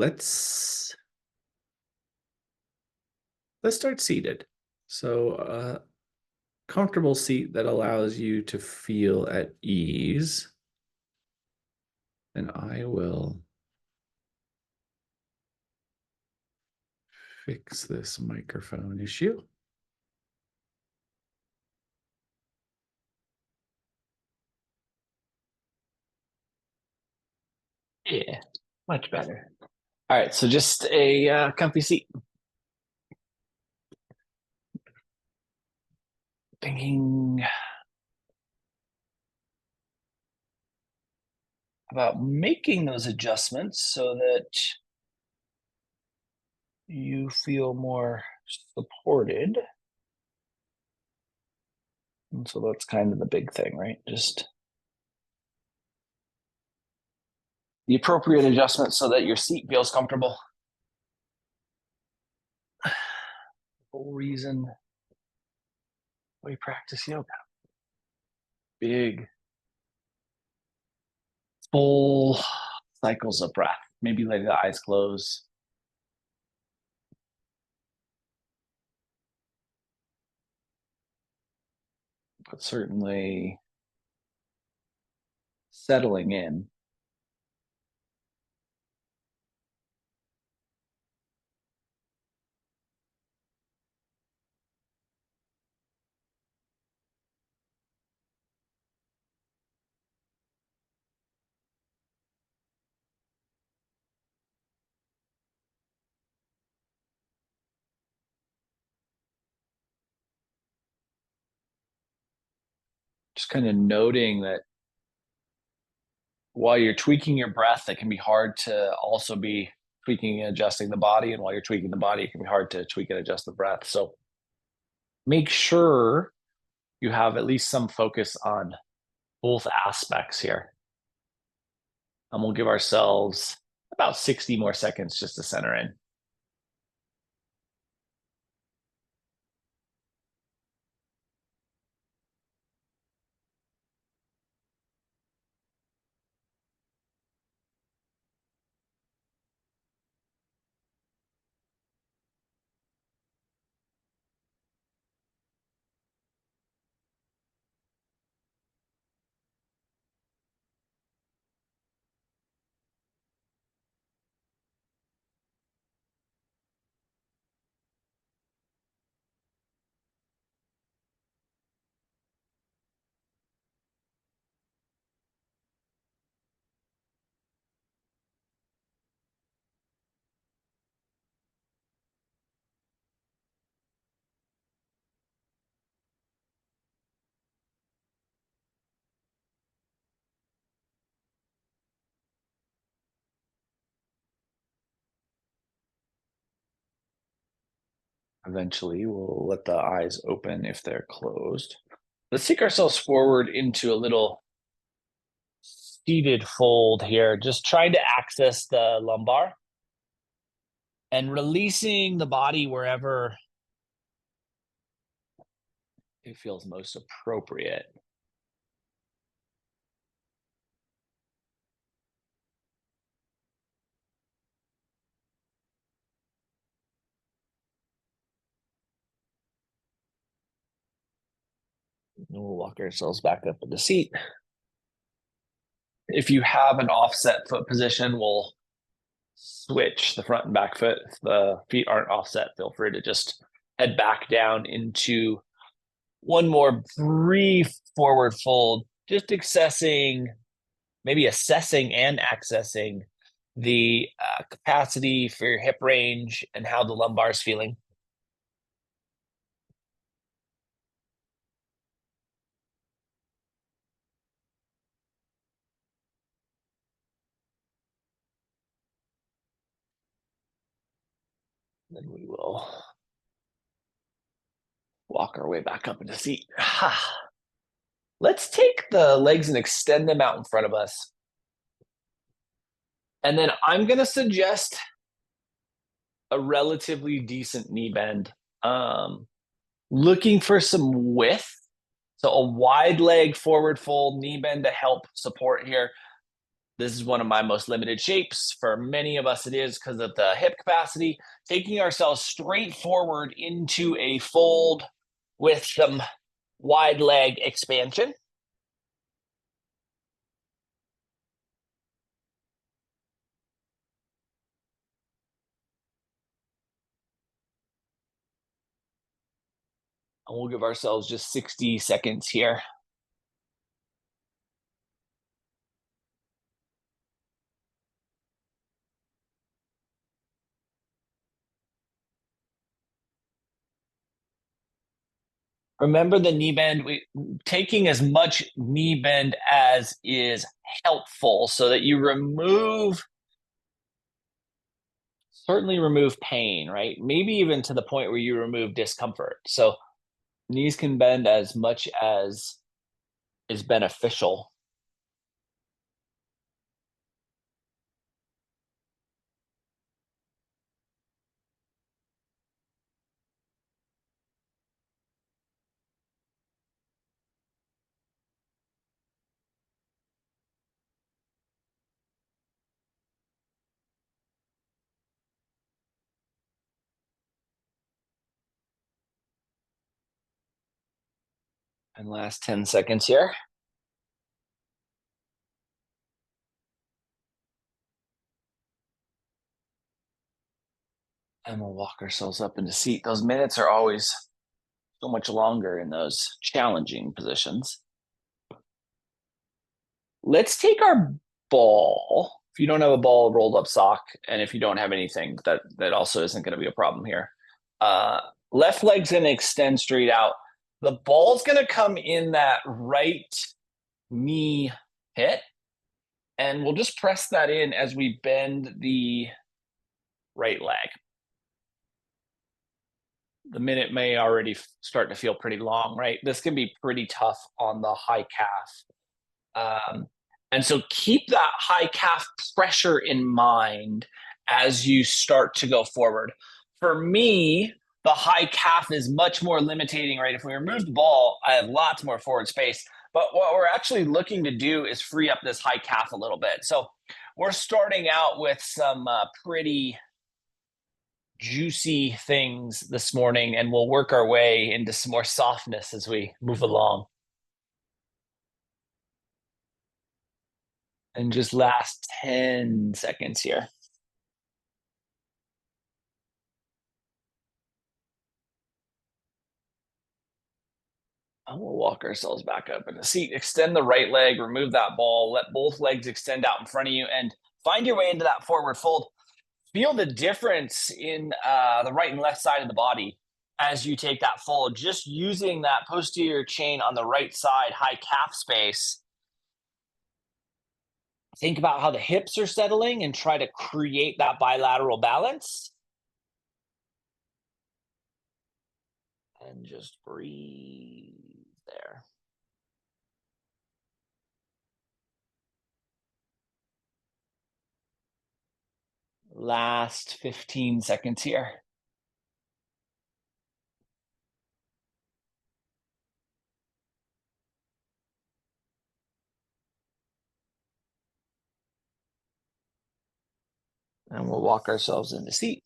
let's start seated. So comfortable seat that allows you to feel at ease. And I will fix this microphone issue. Yeah, much better. All right, so just a comfy seat. Thinking about making those adjustments so that you feel more supported. And so that's kind of the big thing, right? Just the appropriate adjustment so that your seat feels comfortable. The whole reason we practice yoga. Big, full cycles of breath. Maybe letting the eyes close. But certainly settling in. Just kind of noting that while you're tweaking your breath, it can be hard to also be tweaking and adjusting the body. And while you're tweaking the body, it can be hard to tweak and adjust the breath. So make sure you have at least some focus on both aspects here. And we'll give ourselves about 60 more seconds just to center in. Eventually, we'll let the eyes open if they're closed. Let's take ourselves forward into a little seated fold here, just trying to access the lumbar and releasing the body wherever it feels most appropriate. And we'll walk ourselves back up in the seat. If you have an offset foot position, we'll switch the front and back foot. If the feet aren't offset, feel free to just head back down into one more brief forward fold, just maybe assessing and accessing the capacity for your hip range and how the lumbar is feeling. Then we will walk our way back up into seat. Let's take the legs and extend them out in front of us. And then I'm going to suggest a relatively decent knee bend. Looking for some width. So a wide leg forward fold, knee bend to help support here. This is one of my most limited shapes. For many of us, it is because of the hip capacity. Taking ourselves straight forward into a fold with some wide leg expansion. And we'll give ourselves just 60 seconds here. Remember the knee bend, taking as much knee bend as is helpful so that you certainly remove pain, right? Maybe even to the point where you remove discomfort. So knees can bend as much as is beneficial. And last 10 seconds here. And we'll walk ourselves up into seat. Those minutes are always so much longer in those challenging positions. Let's take our ball. If you don't have a ball, rolled up sock, and if you don't have anything, that also isn't going to be a problem here. Left leg's going to extend straight out. The ball's going to come in that right knee hit, and we'll just press that in as we bend the right leg. The minute may already start to feel pretty long, right? This can be pretty tough on the high calf. And so keep that high calf pressure in mind as you start to go forward. For me, the high calf is much more limiting, right? If we remove the ball, I have lots more forward space. But what we're actually looking to do is free up this high calf a little bit. So we're starting out with some pretty juicy things this morning, and we'll work our way into some more softness as we move along. And just last 10 seconds here. And we'll walk ourselves back up in the seat. Extend the right leg, remove that ball, let both legs extend out in front of you, and find your way into that forward fold. Feel the difference in the right and left side of the body as you take that fold. Just using that posterior chain on the right side, high calf space. Think about how the hips are settling and try to create that bilateral balance. And just breathe there. Last 15 seconds here. And we'll walk ourselves into seat.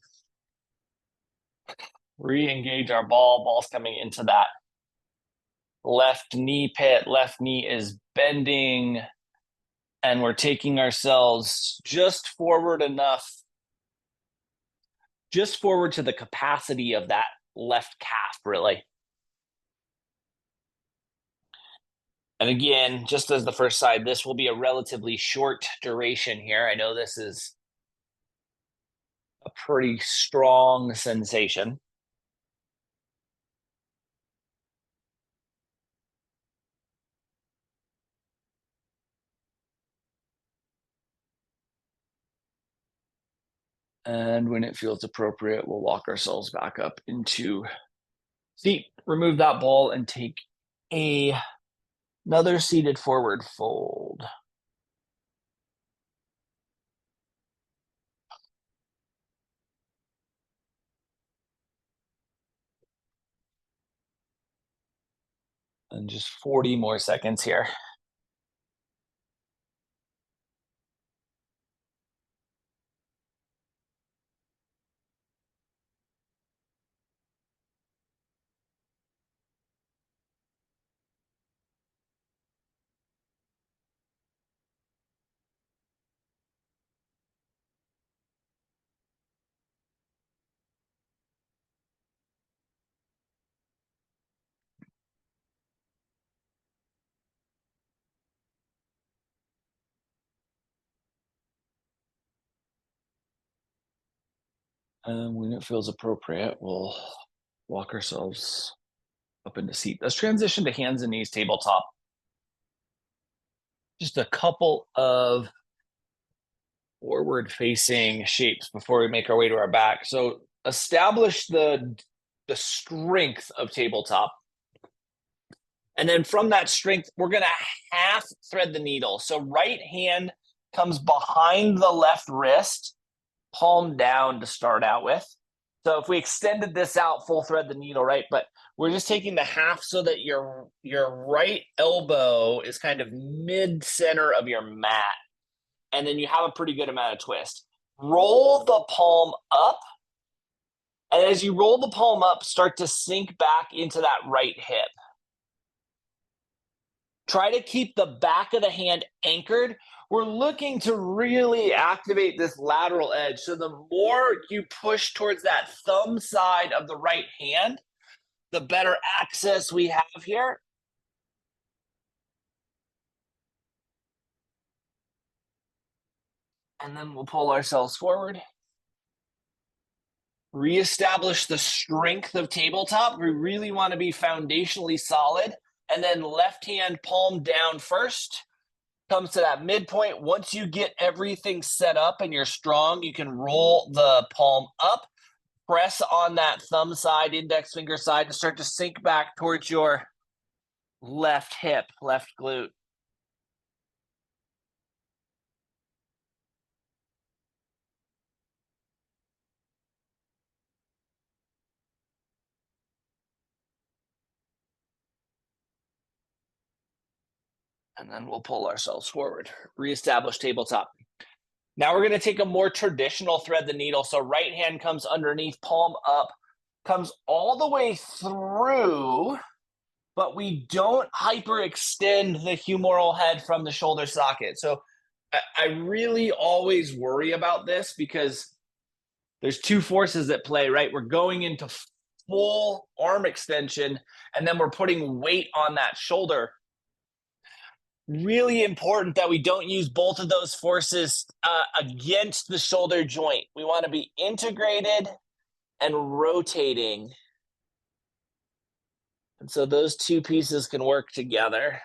Re-engage our ball. Ball's coming into that left knee pit. Left knee is bending. And we're taking ourselves just forward enough, just forward to the capacity of that left calf, really. And again, just as the first side, this will be a relatively short duration here. I know this is a pretty strong sensation. And when it feels appropriate, we'll walk ourselves back up into seat, remove that ball, and take another seated forward fold. And just 40 more seconds here. When it feels appropriate, we'll walk ourselves up into seat. Let's transition to hands and knees tabletop. Just a couple of forward facing shapes before we make our way to our back. So establish the strength of tabletop. And then from that strength, we're going to half thread the needle. So right hand comes behind the left wrist, palm down to start out with. So if we extended this out, full thread the needle, right? But we're just taking the half so that your right elbow is kind of mid center of your mat. And then you have a pretty good amount of twist. Roll the palm up. And as you roll the palm up, start to sink back into that right hip. Try to keep the back of the hand anchored. We're looking to really activate this lateral edge. So the more you push towards that thumb side of the right hand, the better access we have here. And then we'll pull ourselves forward. Reestablish the strength of tabletop. We really want to be foundationally solid. And then left hand palm down first. Comes to that midpoint. Once you get everything set up and you're strong, you can roll the palm up, press on that thumb side, index finger side, and start to sink back towards your left hip, left glute. And then we'll pull ourselves forward. Reestablish tabletop. Now we're going to take a more traditional thread the needle. So right hand comes underneath, palm up, comes all the way through, but we don't hyperextend the humeral head from the shoulder socket. So I really always worry about this because there's two forces at play, right? We're going into full arm extension, and then we're putting weight on that shoulder. Really important that we don't use both of those forces against the shoulder joint. We want to be integrated and rotating. And so those two pieces can work together.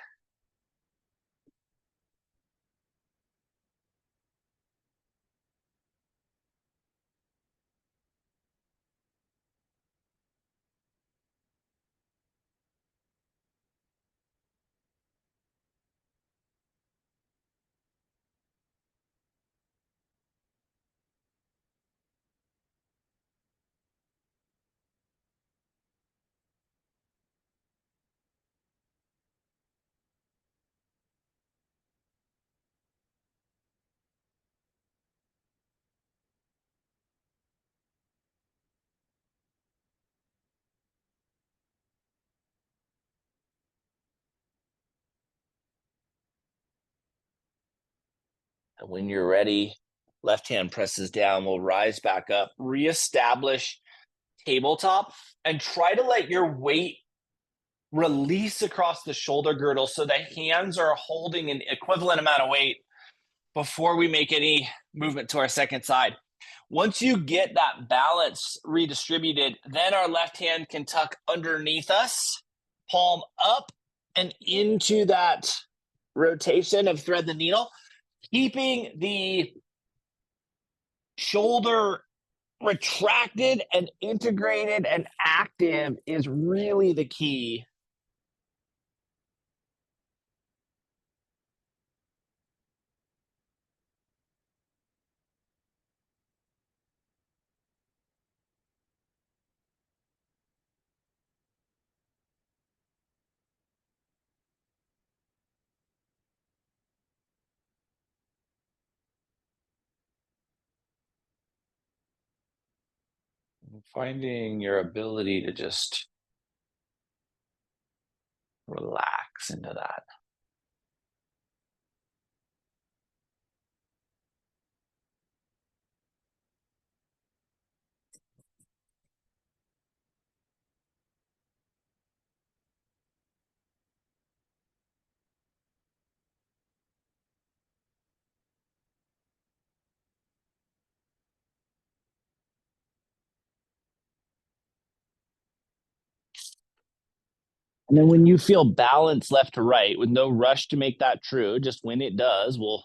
And when you're ready, left hand presses down, we'll rise back up, reestablish tabletop, and try to let your weight release across the shoulder girdle so the hands are holding an equivalent amount of weight before we make any movement to our second side. Once you get that balance redistributed, then our left hand can tuck underneath us, palm up and into that rotation of thread the needle, keeping the shoulder retracted and integrated and active is really the key. Finding your ability to just relax into that. And then when you feel balance left to right, with no rush to make that true, just when it does, we'll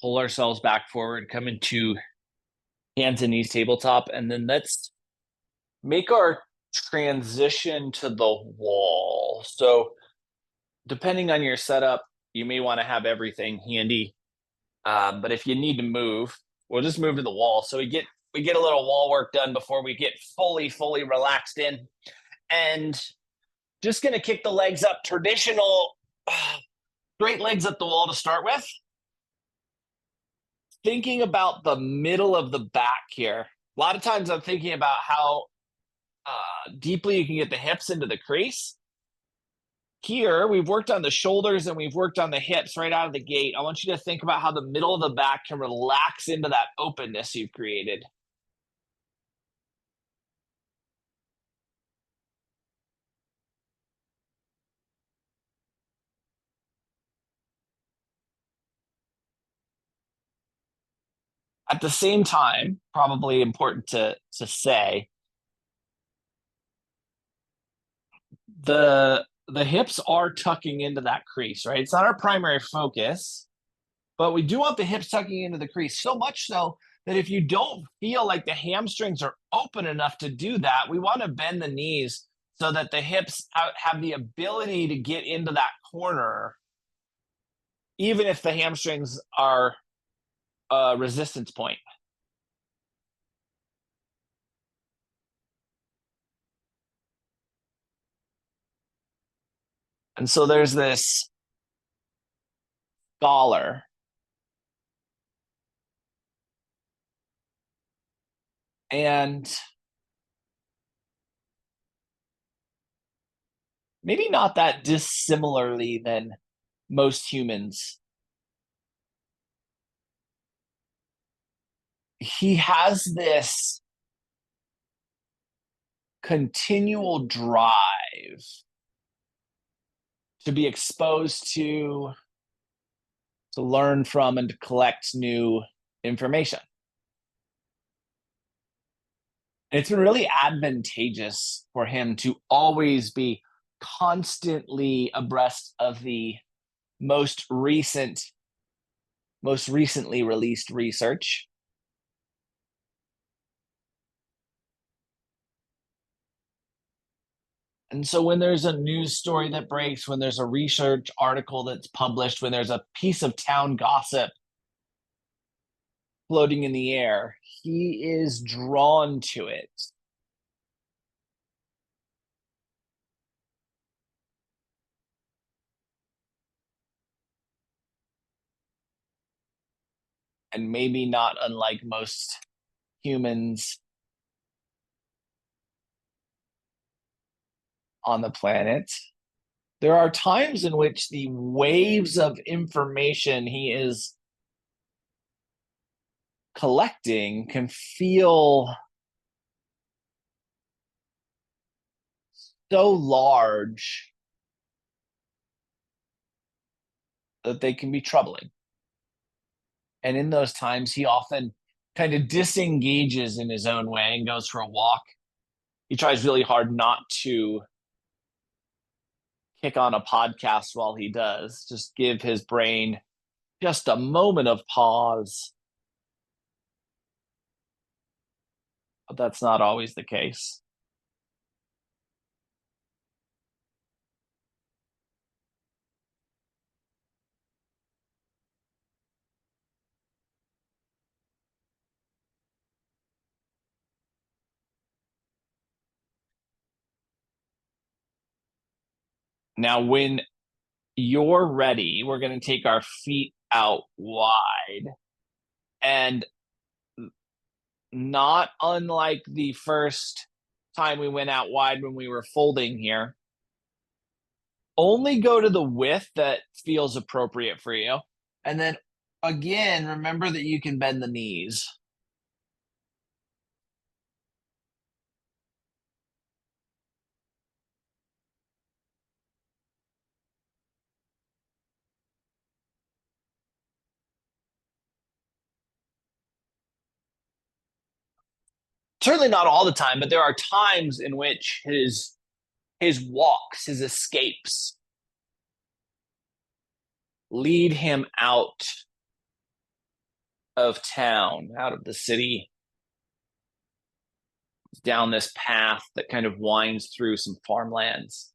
pull ourselves back forward, come into hands and knees tabletop, and then let's make our transition to the wall. So depending on your setup, you may want to have everything handy. But if you need to move, we'll just move to the wall. So we get a little wall work done before we get fully relaxed in. And just gonna kick the legs up, traditional straight legs up the wall to start with. Thinking about the middle of the back here. A lot of times I'm thinking about how deeply you can get the hips into the crease. Here, we've worked on the shoulders and we've worked on the hips right out of the gate. I want you to think about how the middle of the back can relax into that openness you've created. At the same time, probably important to say, the hips are tucking into that crease, right? It's not our primary focus, but we do want the hips tucking into the crease, so much so that if you don't feel like the hamstrings are open enough to do that, we want to bend the knees so that the hips have the ability to get into that corner, even if the hamstrings are a resistance point. And so there's this scholar, and maybe not that dissimilarly than most humans, he has this continual drive to be exposed to learn from, and to collect new information. And it's been really advantageous for him to always be constantly abreast of the most recent, most recently released research. And so when there's a news story that breaks, when there's a research article that's published, when there's a piece of town gossip floating in the air, he is drawn to it. And maybe not unlike most humans on the planet, there are times in which the waves of information he is collecting can feel so large that they can be troubling. And in those times, he often kind of disengages in his own way and goes for a walk. He tries really hard not to kick on a podcast while he does, just give his brain just a moment of pause. But that's not always the case. Now, when you're ready, we're going to take our feet out wide. And not unlike the first time we went out wide when we were folding here, only go to the width that feels appropriate for you. And then again, remember that you can bend the knees. Certainly not all the time, but there are times in which his his walks, his escapes lead him out of town, out of the city, down this path that kind of winds through some farmlands.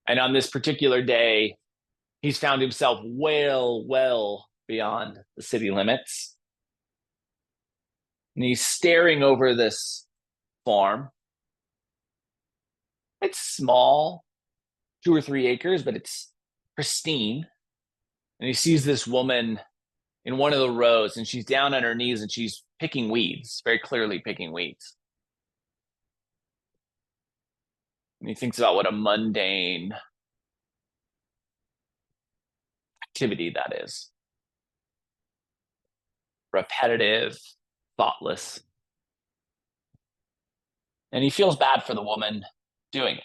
And on this particular day, he's found himself well beyond the city limits. And he's staring over this farm. It's small, 2 or 3 acres, but it's pristine. And he sees this woman in one of the rows, and she's down on her knees and she's picking weeds, very clearly picking weeds. And he thinks about what a mundane activity that is. Repetitive, thoughtless. And he feels bad for the woman doing it.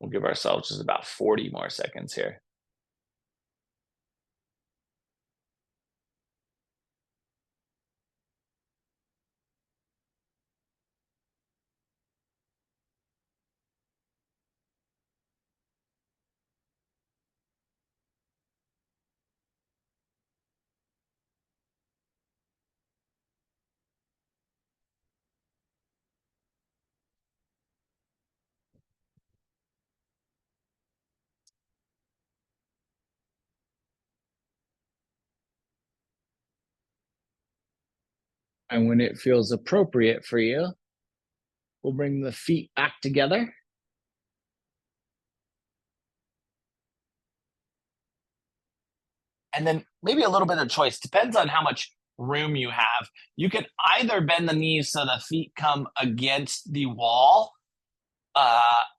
We'll give ourselves just about 40 more seconds here. And when it feels appropriate for you, we'll bring the feet back together. And then maybe a little bit of choice, depends on how much room you have. You can either bend the knees so the feet come against the wall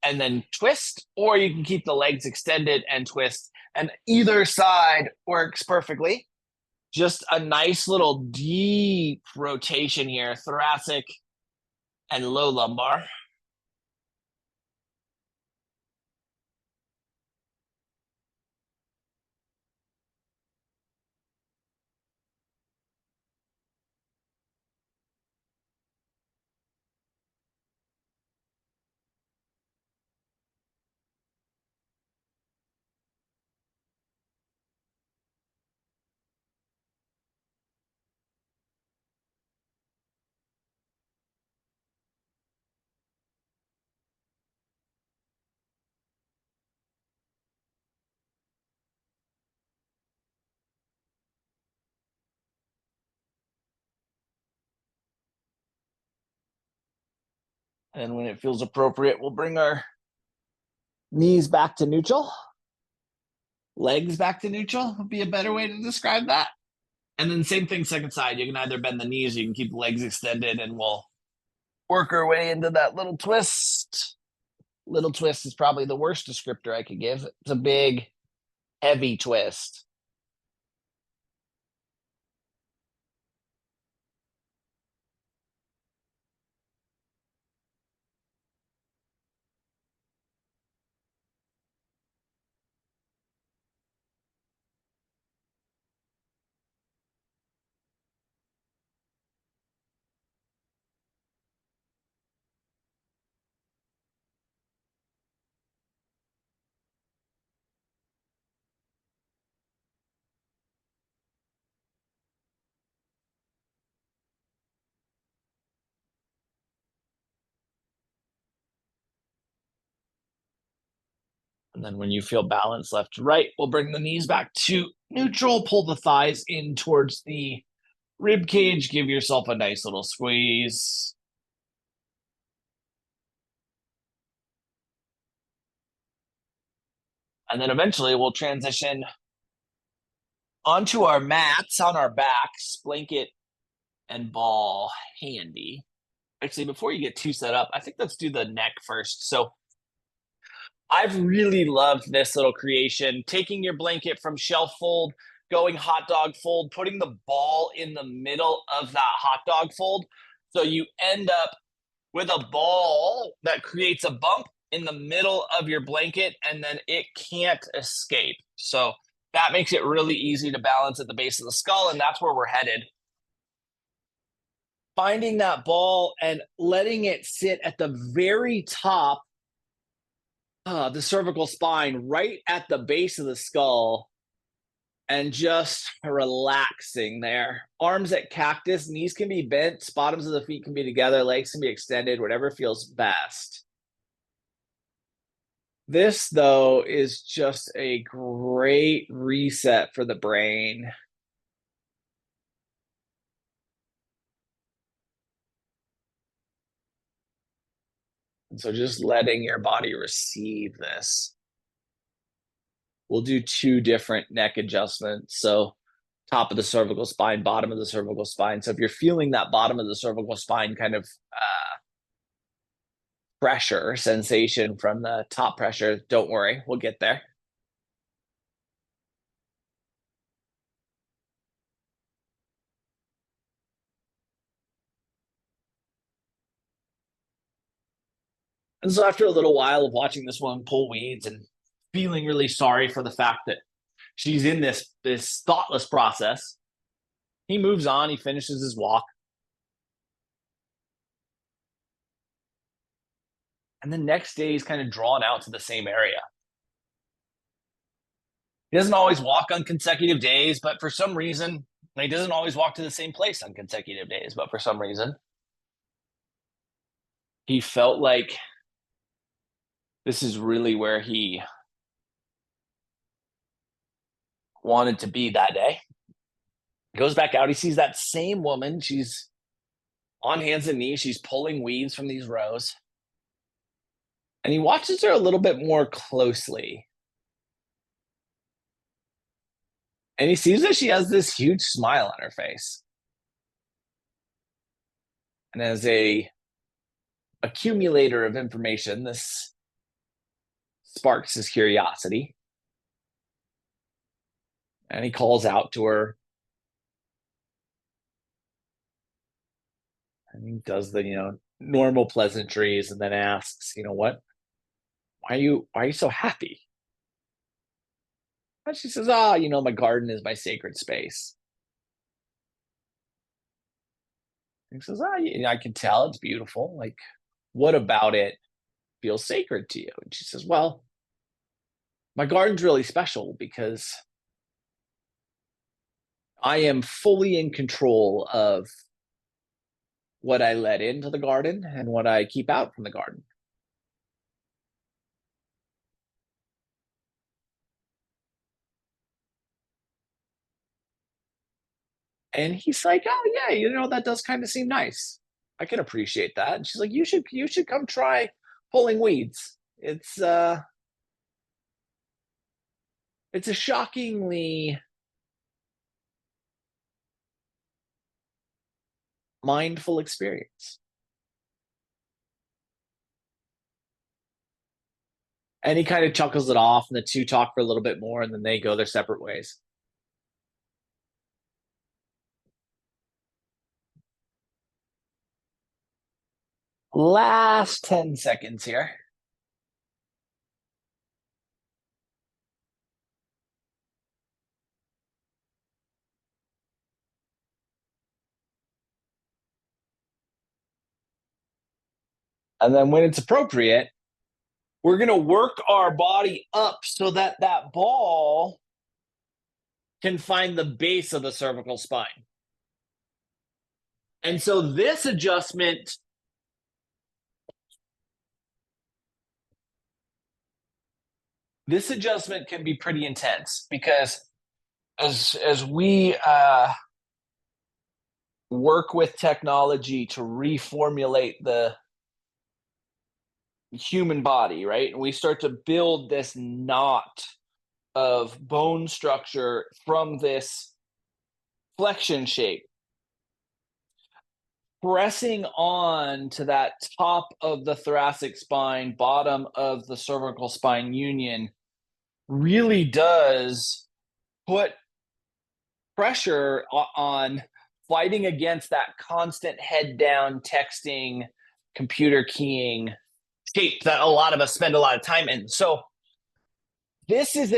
and then twist, or you can keep the legs extended and twist. And either side works perfectly. Just a nice little deep rotation here, thoracic and low lumbar. And when it feels appropriate, we'll bring our knees back to neutral. Legs back to neutral would be a better way to describe that. And then same thing, second side. You can either bend the knees, or you can keep the legs extended, and we'll work our way into that little twist. Little twist is probably the worst descriptor I could give. It's a big, heavy twist. And then when you feel balance left to right, we'll bring the knees back to neutral, pull the thighs in towards the rib cage, give yourself a nice little squeeze. And then eventually we'll transition onto our mats on our backs, blanket and ball handy. Actually, before you get too set up, I think let's do the neck first. So I've really loved this little creation, taking your blanket from shelf fold, going hot dog fold, putting the ball in the middle of that hot dog fold So you end up with a ball that creates a bump in the middle of your blanket, and then it can't escape. So that makes it really easy to balance at the base of the skull, and that's where we're headed. Finding that ball and letting it sit at the very top, the cervical spine, right at the base of the skull, and just relaxing there. Arms at cactus, knees can be bent, bottoms of the feet can be together, legs can be extended, whatever feels best. This, though, is just a great reset for the brain. And so just letting your body receive this. We'll do two different neck adjustments. So top of the cervical spine, bottom of the cervical spine. So if you're feeling that bottom of the cervical spine kind of pressure sensation from the top pressure, don't worry, we'll get there. And so after a little while of watching this one pull weeds and feeling really sorry for the fact that she's in this thoughtless process, he moves on, he finishes his walk. And the next day he's kind of drawn out to the same area. He doesn't always walk on consecutive days, but for some reason, he doesn't always walk to the same place on consecutive days, but for some reason, he felt like this is really where he wanted to be that day. He goes back out. He sees that same woman. She's on hands and knees. She's pulling weeds from these rows. And he watches her a little bit more closely. And he sees that she has this huge smile on her face. And as a accumulator of information, this sparks his curiosity. And he calls out to her. And he does the, normal pleasantries and then asks, what? Why are you so happy? And she says, my garden is my sacred space. And he says, I can tell it's beautiful. Like, what about it feels sacred to you? And she says, well, my garden's really special because I am fully in control of what I let into the garden and what I keep out from the garden. And he's like, oh yeah, that does kind of seem nice. I can appreciate that. And she's like, you should come try pulling weeds. It's a shockingly mindful experience. And he kind of chuckles it off, and the two talk for a little bit more, and then they go their separate ways. Last 10 seconds here. And then when it's appropriate, we're going to work our body up so that that ball can find the base of the cervical spine. And so this adjustment can be pretty intense because as we work with technology to reformulate the human body, right? And we start to build this knot of bone structure from this flexion shape. Pressing on to that top of the thoracic spine, bottom of the cervical spine union really does put pressure on fighting against that constant head down texting, computer keying shape that a lot of us spend a lot of time in. So this is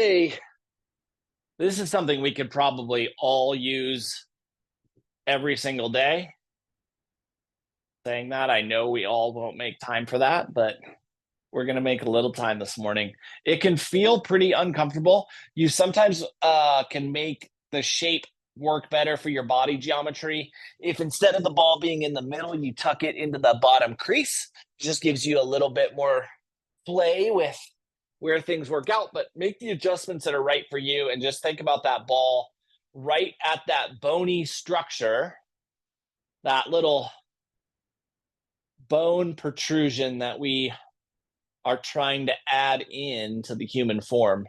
something we could probably all use every single day. Saying that, I know we all won't make time for that, but we're going to make a little time this morning. It can feel pretty uncomfortable. You sometimes can make the shape work better for your body geometry. If instead of the ball being in the middle, you tuck it into the bottom crease, it just gives you a little bit more play with where things work out, but make the adjustments that are right for you. And just think about that ball right at that bony structure, that little bone protrusion that we are trying to add in to the human form.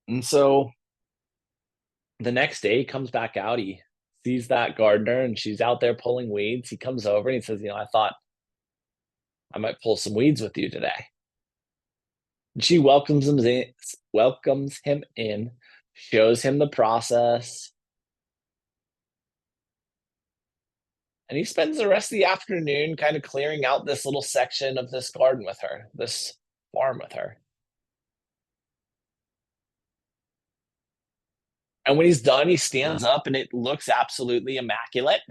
And so the next day he comes back out, he sees that gardener and she's out there pulling weeds. He comes over and he says, I thought I might pull some weeds with you today. And she welcomes him in, shows him the process. And he spends the rest of the afternoon kind of clearing out this little section of this garden with her, this farm with her. And when he's done, he stands up and it looks absolutely immaculate.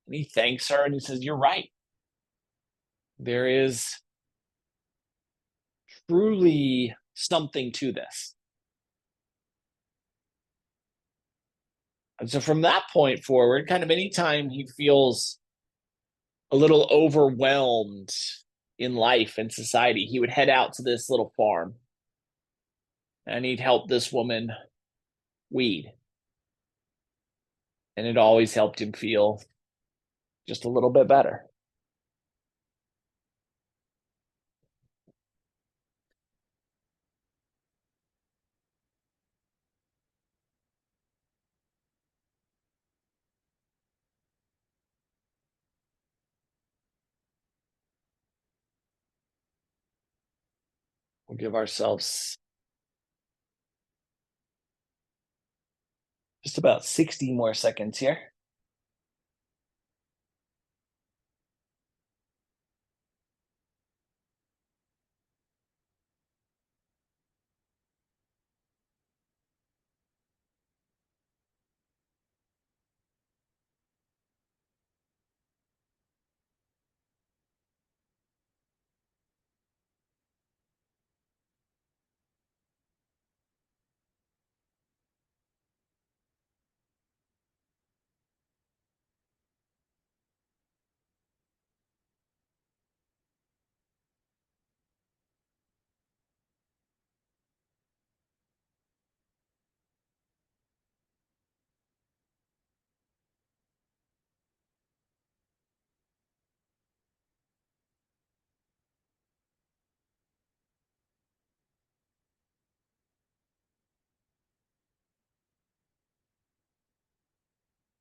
And he thanks her and he says, "You're right. There is truly something to this." And so from that point forward, kind of anytime he feels a little overwhelmed in life and society, he would head out to this little farm and he'd help this woman weed. And it always helped him feel just a little bit better. We'll give ourselves just about 60 more seconds here.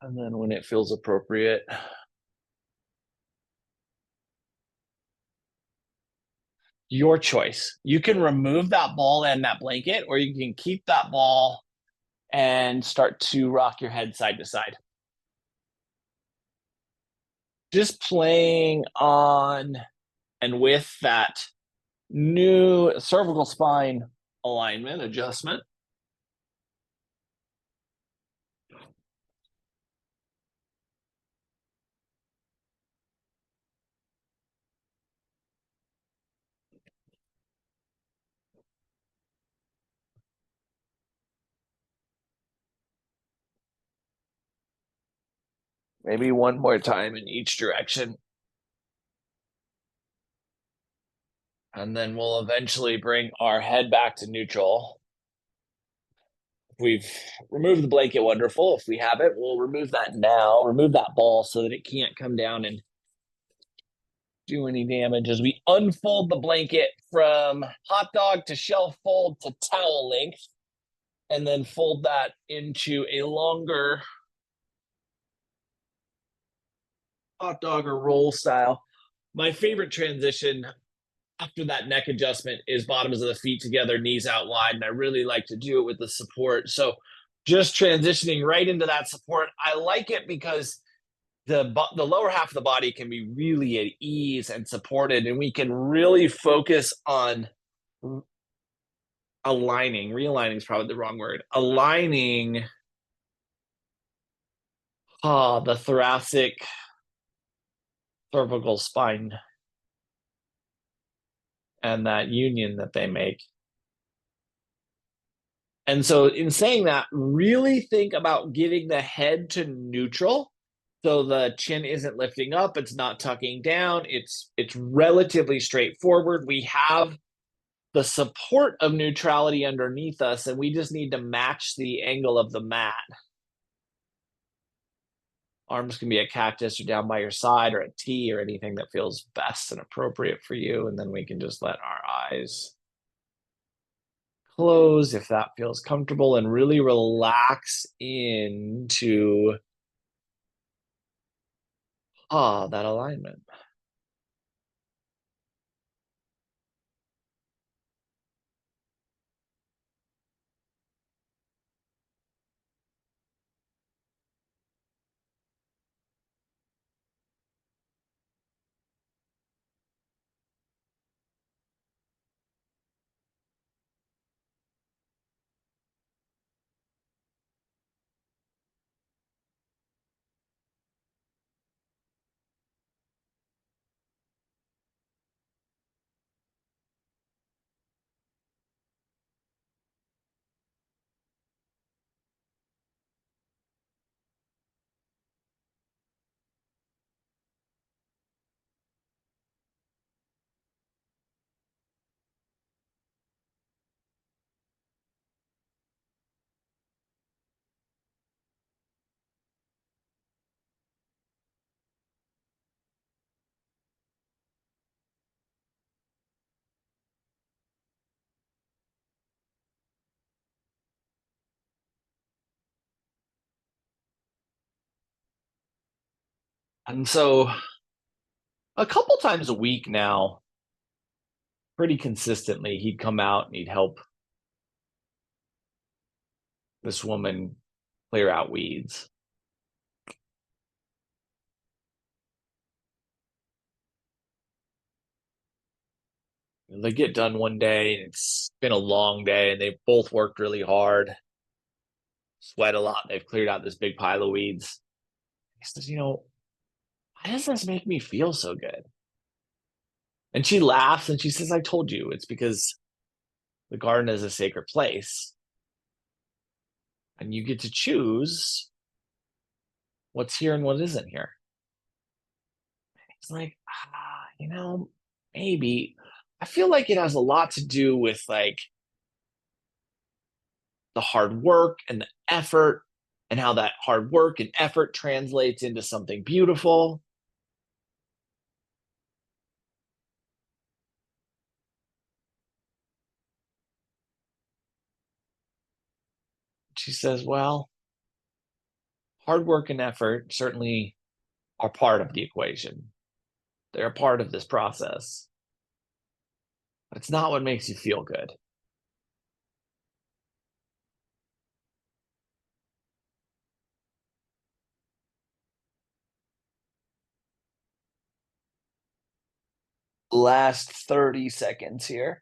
And then when it feels appropriate, your choice. You can remove that ball and that blanket, or you can keep that ball and start to rock your head side to side. Just playing on and with that new cervical spine alignment adjustment. Maybe one more time in each direction. And then we'll eventually bring our head back to neutral. If we've removed the blanket, wonderful. If we have it, we'll remove that now. Remove that ball so that it can't come down and do any damage as we unfold the blanket from hot dog to shelf fold to towel length, and then fold that into a longer hot dog or roll style. My favorite transition after that neck adjustment is bottoms of the feet together, knees out wide. And I really like to do it with the support. So just transitioning right into that support. I like it because the lower half of the body can be really at ease and supported, and we can really focus on aligning. Realigning is probably the wrong word. Aligning the thoracic cervical spine and that union that they make. And so, in saying that, really think about getting the head to neutral. So the chin isn't lifting up, it's not tucking down. It's relatively straightforward. We have the support of neutrality underneath us, and we just need to match the angle of the mat. Arms can be a cactus or down by your side or a T or anything that feels best and appropriate for you. And then we can just let our eyes close if that feels comfortable and really relax into that alignment. And so a couple times a week now, pretty consistently, he'd come out and he'd help this woman clear out weeds. And they get done one day, and it's been a long day, and they've both worked really hard, sweat a lot. They've cleared out this big pile of weeds. He says, why does this make me feel so good? And she laughs and she says, I told you, it's because the garden is a sacred place. And you get to choose what's here and what isn't here. It's like, maybe. I feel like it has a lot to do with like the hard work and the effort, and how that hard work and effort translates into something beautiful. She says, well, hard work and effort certainly are part of the equation. They're a part of this process. But it's not what makes you feel good. Last 30 seconds here.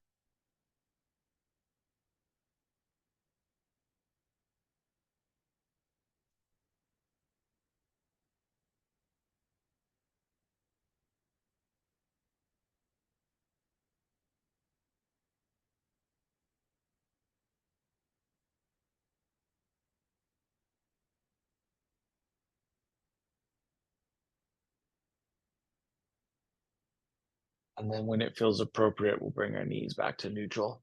And then when it feels appropriate, we'll bring our knees back to neutral.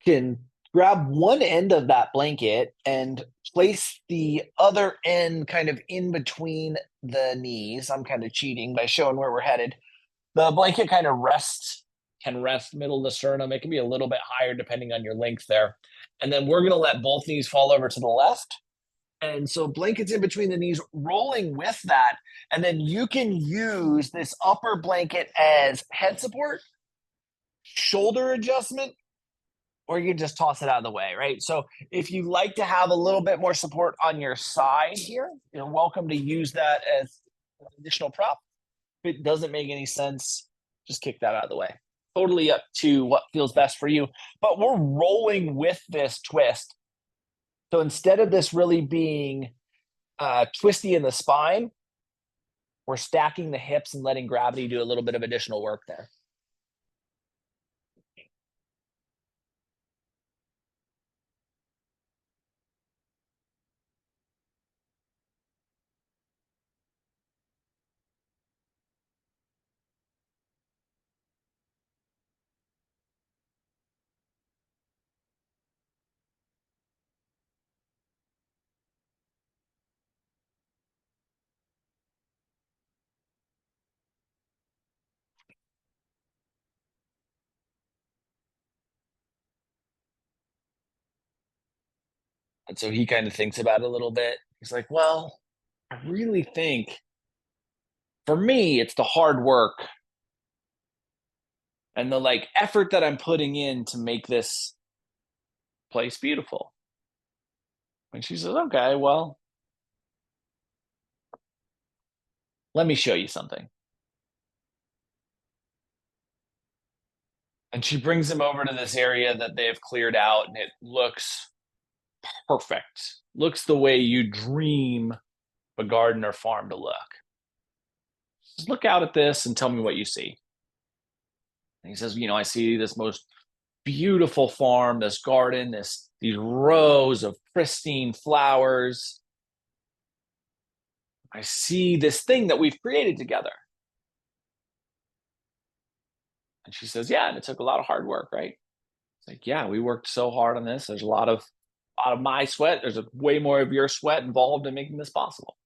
Can grab one end of that blanket and place the other end kind of in between the knees. I'm kind of cheating by showing where we're headed. The blanket kind of can rest middle of the sternum. It can be a little bit higher depending on your length there. And then we're going to let both knees fall over to the left. And so blankets in between the knees, rolling with that. And then you can use this upper blanket as head support, shoulder adjustment, or you can just toss it out of the way, right? So if you like to have a little bit more support on your side here, you're welcome to use that as an additional prop. If it doesn't make any sense, just kick that out of the way. Totally up to what feels best for you. But we're rolling with this twist. So instead of this really being twisty in the spine, we're stacking the hips and letting gravity do a little bit of additional work there. And so he kind of thinks about it a little bit. He's like, well, I really think for me, it's the hard work and the like effort that I'm putting in to make this place beautiful. And she says, okay, well, let me show you something. And she brings him over to this area that they have cleared out, and it looks perfect. Looks the way you dream a garden or farm to look. Just look out at this and tell me what you see. And he says, I see this most beautiful farm, this garden, these rows of pristine flowers. I see this thing that we've created together. And she says, yeah, and it took a lot of hard work, right? It's like, yeah, we worked so hard on this. There's a lot of my sweat. There's way more of your sweat involved in making this possible.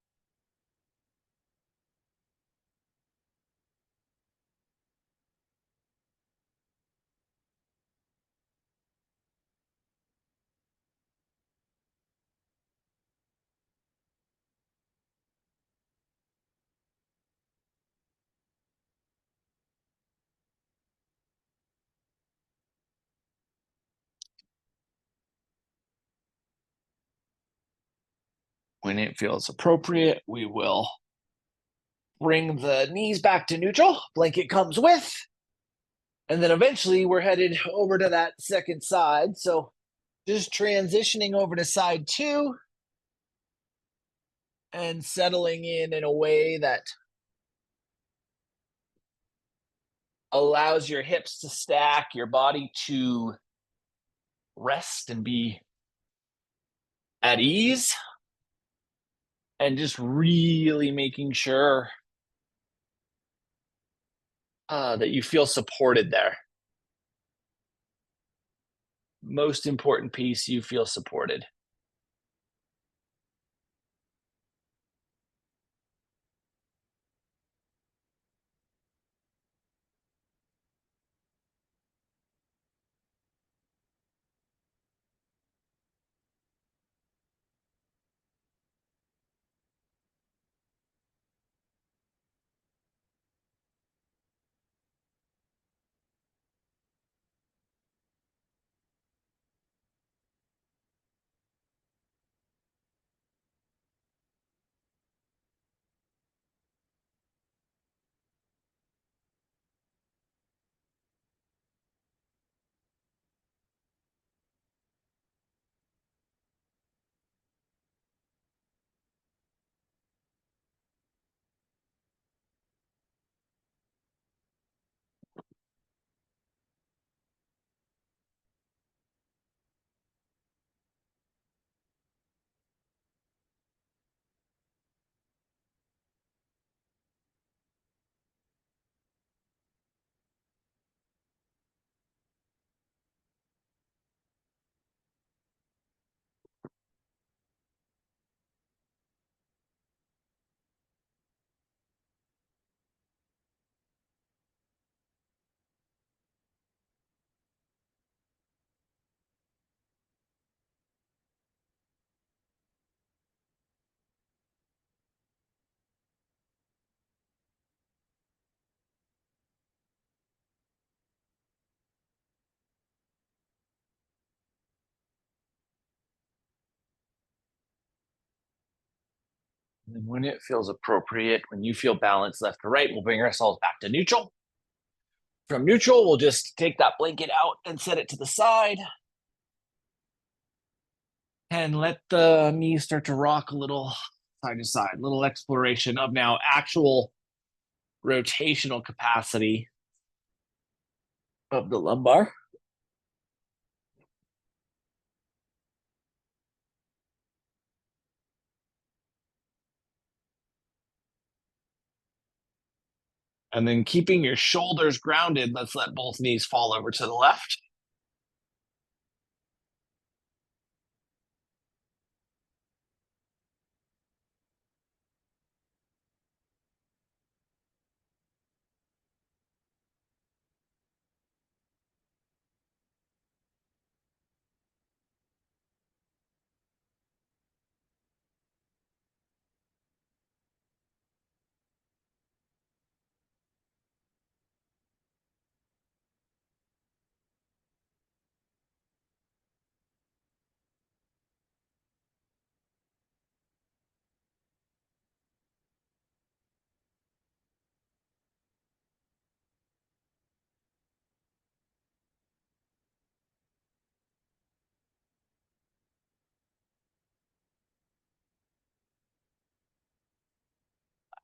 When it feels appropriate, we will bring the knees back to neutral. Blanket comes with. And then eventually we're headed over to that second side. So just transitioning over to side two and settling in a way that allows your hips to stack, your body to rest and be at ease, and just really making sure that you feel supported there. Most important piece, you feel supported. And when it feels appropriate, when you feel balanced left to right, we'll bring ourselves back to neutral. From neutral, we'll just take that blanket out and set it to the side. And let the knees start to rock a little side to side, little exploration of now actual rotational capacity of the lumbar. And then keeping your shoulders grounded, let's let both knees fall over to the left.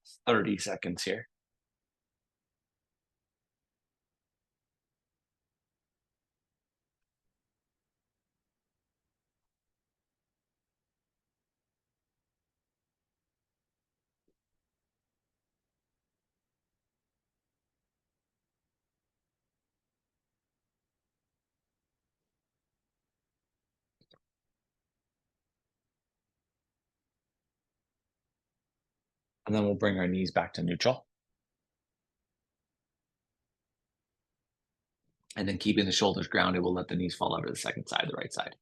That's 30 seconds here. And then we'll bring our knees back to neutral. And then keeping the shoulders grounded, we'll let the knees fall over to the second side, the right side.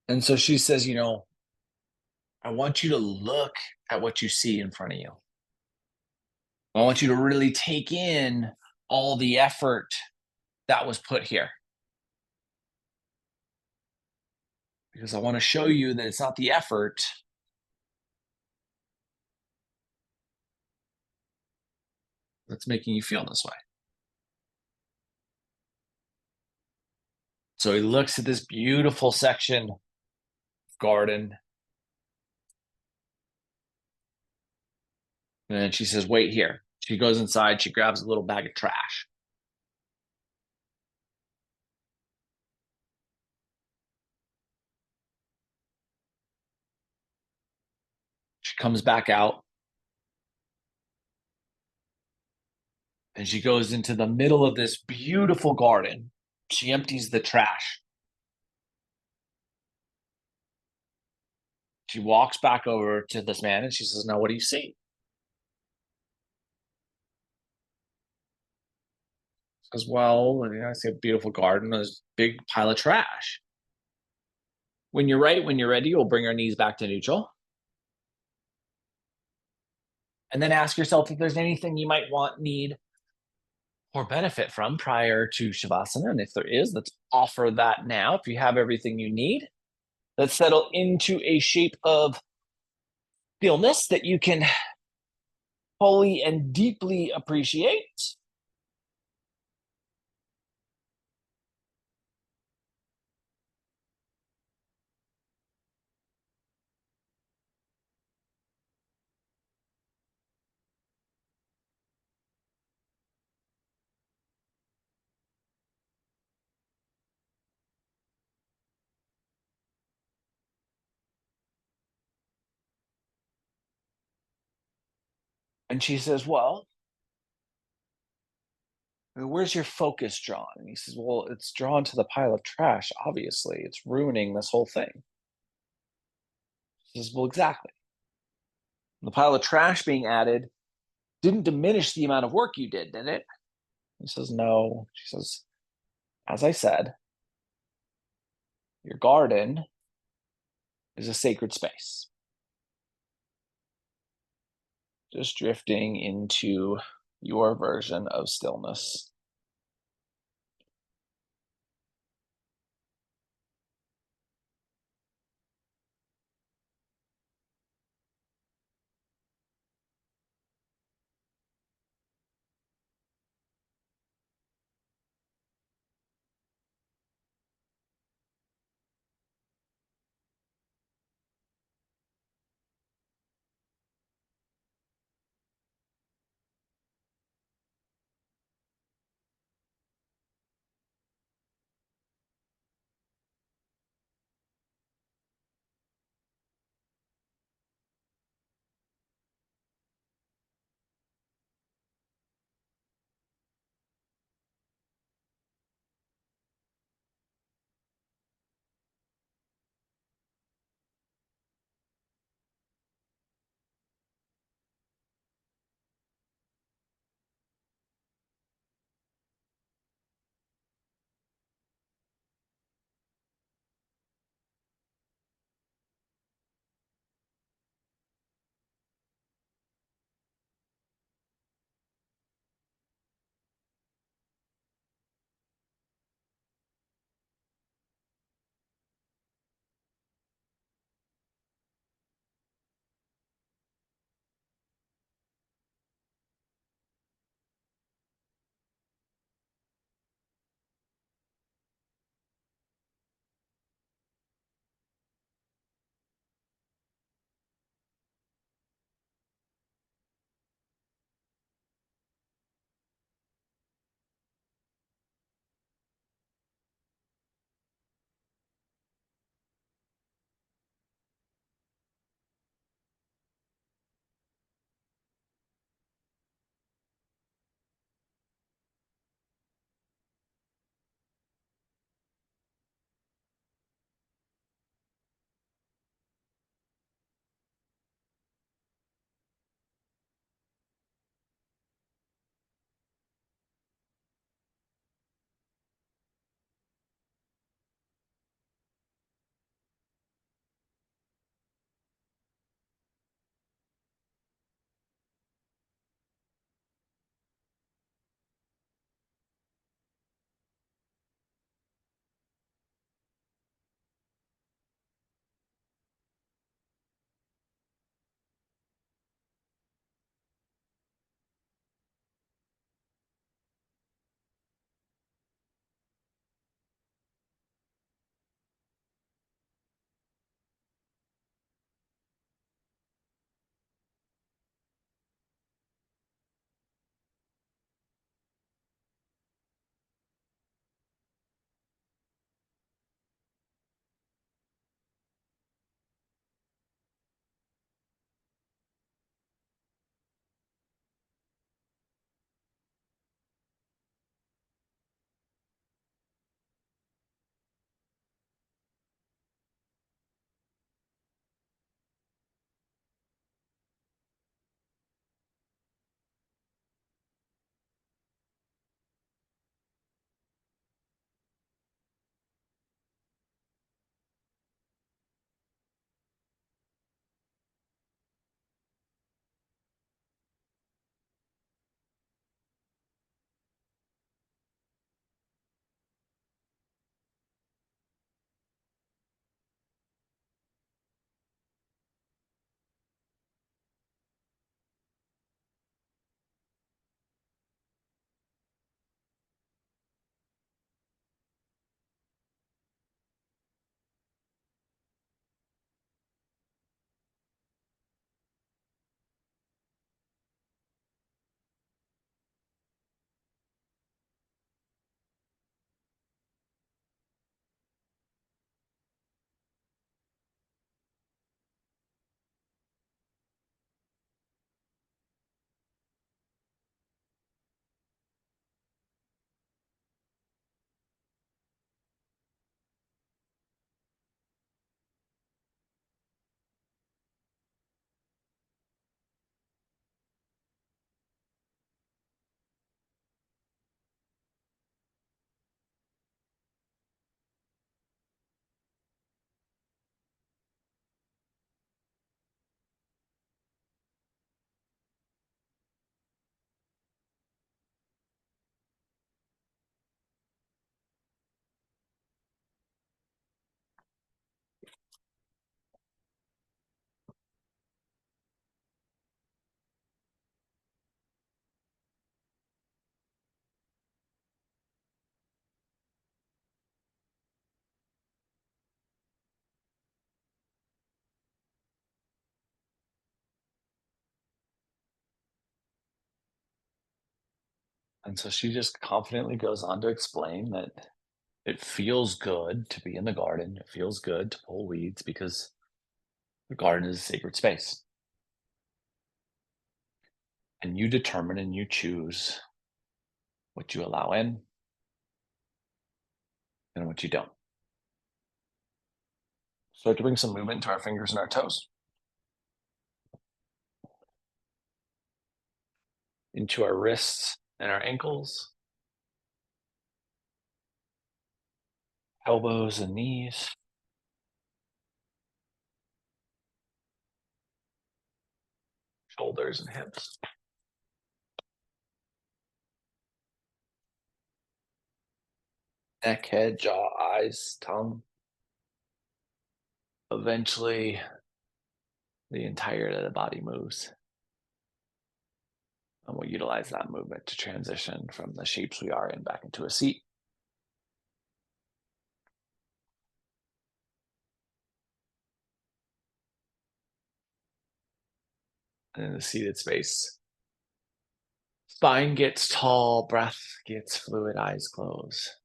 And so she says, I want you to look at what you see in front of you. I want you to really take in all the effort that was put here. Because I want to show you that it's not the effort that's making you feel this way. So he looks at this beautiful section of garden. And then she says, wait here. She goes inside, she grabs a little bag of trash. She comes back out and she goes into the middle of this beautiful garden. She empties the trash. She walks back over to this man and she says, now what do you see? She says, well, I see a beautiful garden, there's a big pile of trash. When you're right, when you're ready, we'll bring our knees back to neutral. And then ask yourself if there's anything you might want, need, or benefit from prior to Shavasana. And if there is, let's offer that now. If you have everything you need, let's settle into a shape of stillness that you can fully and deeply appreciate. And she says, well, where's your focus drawn? And he says, well, it's drawn to the pile of trash, obviously. It's ruining this whole thing. She says, well, exactly. The pile of trash being added didn't diminish the amount of work you did it? He says, no. She says, as I said, your garden is a sacred space. just drifting into your version of stillness. And so she just confidently goes on to explain that it feels good to be in the garden. It feels good to pull weeds because the garden is a sacred space. And you determine and you choose what you allow in and what you don't. Start to bring some movement to our fingers and our toes, into our wrists and our ankles, elbows and knees, shoulders and hips. Neck, head, jaw, eyes, tongue. Eventually, the entirety of the body moves. And we'll utilize that movement to transition from the shapes we are in back into a seat. And in the seated space, spine gets tall, breath gets fluid, eyes close.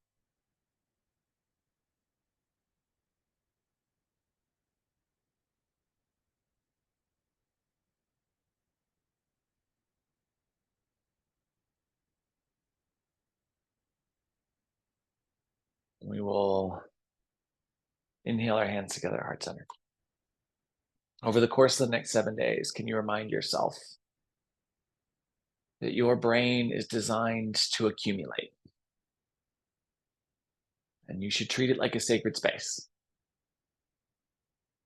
We will inhale our hands together, heart center. Over the course of the next 7 days, can you remind yourself that your brain is designed to accumulate? And you should treat it like a sacred space,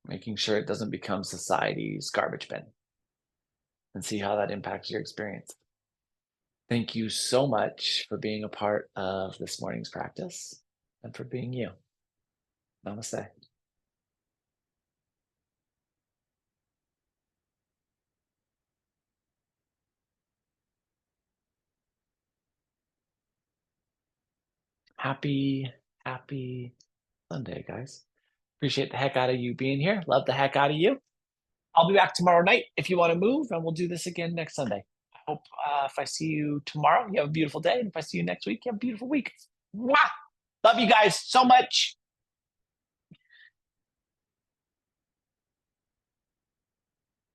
making sure it doesn't become society's garbage bin, and see how that impacts your experience. Thank you so much for being a part of this morning's practice and for being you. Namaste. Happy Sunday, guys. Appreciate the heck out of you being here. Love the heck out of you. I'll be back tomorrow night if you want to move, and we'll do this again next Sunday. I hope if I see you tomorrow, you have a beautiful day. And if I see you next week, you have a beautiful week. Mwah! Love you guys so much.